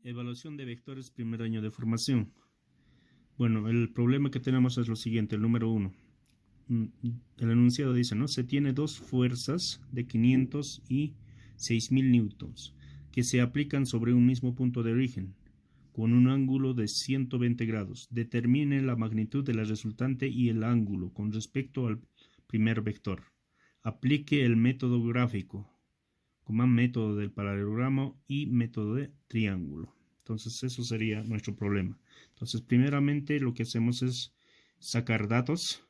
Evaluación de vectores primer año de formación. Bueno, el problema que tenemos es lo siguiente, el número 1. El enunciado dice, ¿no? Se tiene dos fuerzas de 500 y 6000 newtons que se aplican sobre un mismo punto de origen con un ángulo de 120 grados. Determine la magnitud de la resultante y el ángulo con respecto al primer vector. Aplique el método gráfico, como método del paralelogramo y método de triángulo. Entonces eso sería nuestro problema. Entonces primeramente lo que hacemos es sacar datos.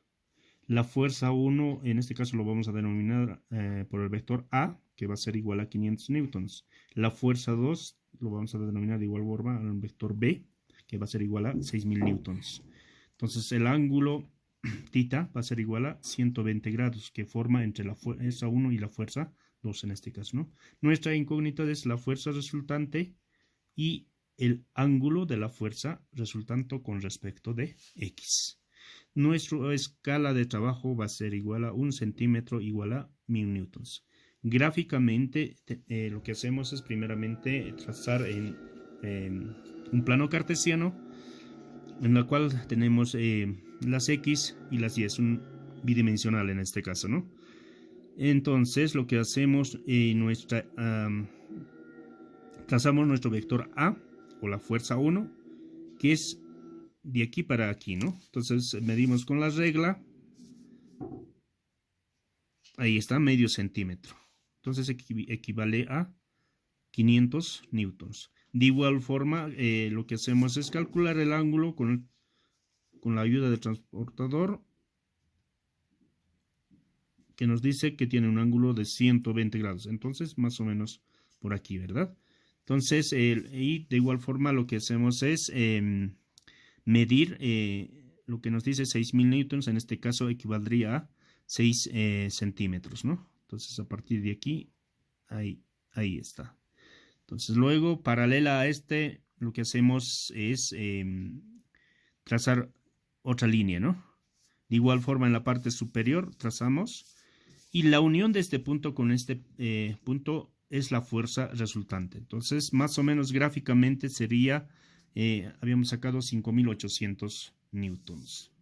La fuerza 1 en este caso lo vamos a denominar por el vector A, que va a ser igual a 500 newtons. La fuerza 2 lo vamos a denominar de igual forma al vector B, que va a ser igual a 6000 newtons. Entonces el ángulo θ va a ser igual a 120 grados, que forma entre la fuerza 1 y la fuerza 2 en este caso, ¿no? Nuestra incógnita es la fuerza resultante y el ángulo de la fuerza resultante con respecto de X. Nuestra escala de trabajo va a ser igual a 1 centímetro igual a 1000 newtons. Gráficamente lo que hacemos es primeramente trazar en un plano cartesiano en la cual tenemos las X y las Y, es un bidimensional en este caso, ¿no? Entonces lo que hacemos trazamos nuestro vector A o la fuerza 1, que es de aquí para aquí, ¿no? Entonces medimos con la regla, ahí está, medio centímetro. Entonces equivale a 500 newtons. De igual forma, lo que hacemos es calcular el ángulo con la ayuda del transportador, que nos dice que tiene un ángulo de 120 grados. Entonces, más o menos por aquí, ¿verdad? Entonces, y de igual forma lo que hacemos es medir lo que nos dice 6000 newtons, en este caso equivaldría a 6 centímetros, ¿no? Entonces, a partir de aquí, ahí está. Entonces, luego, paralela a lo que hacemos es trazar otra línea, ¿no? De igual forma, en la parte superior trazamos, y la unión de este punto con este punto es la fuerza resultante. Entonces, más o menos gráficamente sería, habíamos sacado 5800 newtons.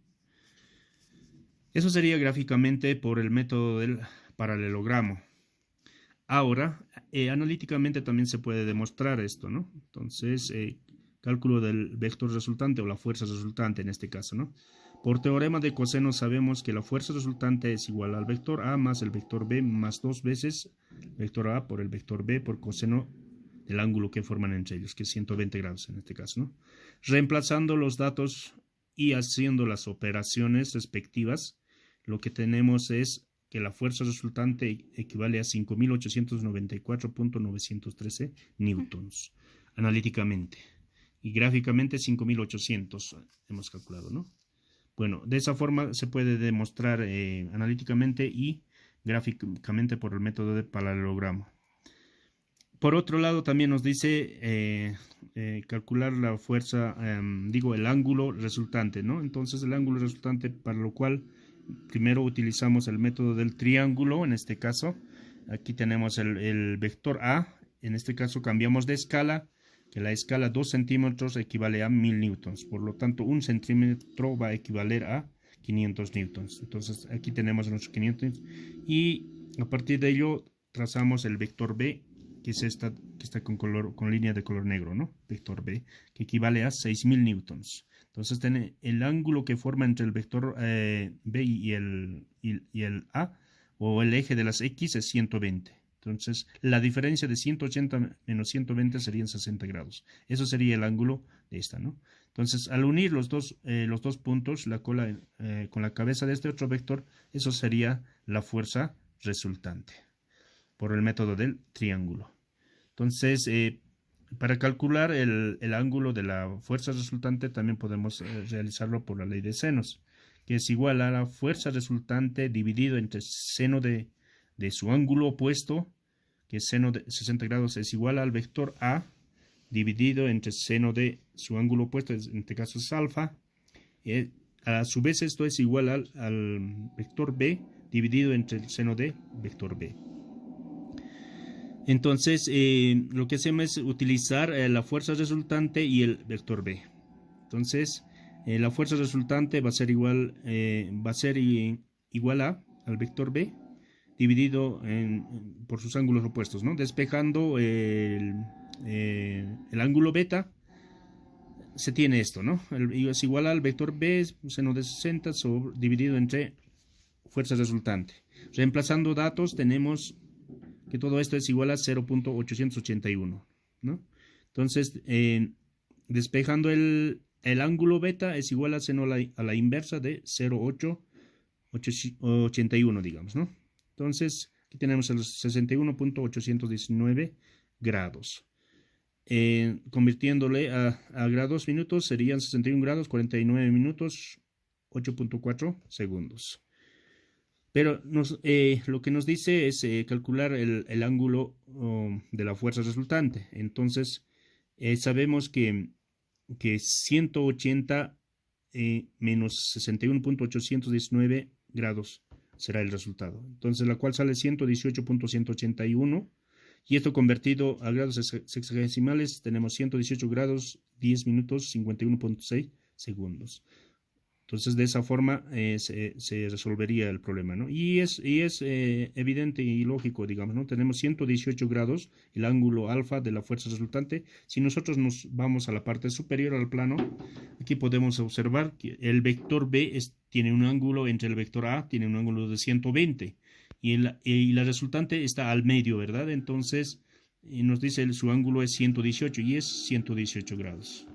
Eso sería gráficamente por el método del paralelogramo. Ahora, analíticamente también se puede demostrar esto, ¿no? Entonces, cálculo del vector resultante o la fuerza resultante en este caso, ¿no? Por teorema de coseno sabemos que la fuerza resultante es igual al vector A más el vector B más 2 veces el vector A por el vector B por coseno del ángulo que forman entre ellos, que es 120 grados en este caso, ¿no? Reemplazando los datos y haciendo las operaciones respectivas, lo que tenemos es que la fuerza resultante equivale a 5894.913 newtons analíticamente. Y gráficamente 5800 hemos calculado, ¿no? Bueno, de esa forma se puede demostrar analíticamente y gráficamente por el método de paralelogramo. Por otro lado, también nos dice calcular la fuerza, el ángulo resultante, ¿no? Entonces, el ángulo resultante, para lo cual primero utilizamos el método del triángulo, en este caso. Aquí tenemos el vector A, en este caso cambiamos de escala, que la escala 2 centímetros equivale a 1000 newtons. Por lo tanto, 1 centímetro va a equivaler a 500 newtons. Entonces, aquí tenemos nuestros 500 y a partir de ello trazamos el vector B, que es esta que está con línea de color negro, ¿no? Vector B, que equivale a 6000 newtons. Entonces, el ángulo que forma entre el vector B y el A, o el eje de las X, es 120. Entonces, la diferencia de 180 menos 120 serían 60 grados. Eso sería el ángulo de esta, ¿no? Entonces, al unir los dos puntos, la cola con la cabeza de este otro vector, eso sería la fuerza resultante por el método del triángulo. Entonces, para calcular el ángulo de la fuerza resultante también podemos realizarlo por la ley de senos, que es igual a la fuerza resultante dividido entre seno de su ángulo opuesto, que es seno de 60 grados, es igual al vector A dividido entre seno de su ángulo opuesto, en este caso es alfa. A su vez esto es igual al vector B dividido entre el seno de vector B. Entonces, lo que hacemos es utilizar la fuerza resultante y el vector B. Entonces, la fuerza resultante va a ser igual al vector B dividido por sus ángulos opuestos, ¿no? Despejando el ángulo beta, se tiene esto, ¿no? Es igual al vector B seno de 60 dividido entre fuerza resultante. Reemplazando datos, tenemos que todo esto es igual a 0.881, ¿no? Entonces, despejando el ángulo beta es igual a seno a la inversa de 0.881, digamos, ¿no? Entonces, aquí tenemos el 61.819 grados. Convirtiéndole a grados minutos serían 61 grados, 49 minutos, 8.4 segundos. Pero lo que nos dice es calcular el ángulo de la fuerza resultante. Entonces, sabemos que 180 menos 61.819 grados será el resultado. Entonces, la cual sale 118.181. Y esto convertido a grados sexagesimales, tenemos 118 grados, 10 minutos, 51.6 segundos. Entonces, de esa forma se resolvería el problema, ¿no? Y es evidente y lógico, digamos, ¿no? Tenemos 118 grados, el ángulo alfa de la fuerza resultante. Si nosotros nos vamos a la parte superior al plano, aquí podemos observar que el vector B tiene un ángulo entre el vector A, tiene un ángulo de 120. Y la resultante está al medio, ¿verdad? Entonces, nos dice su ángulo es 118 y es 118 grados.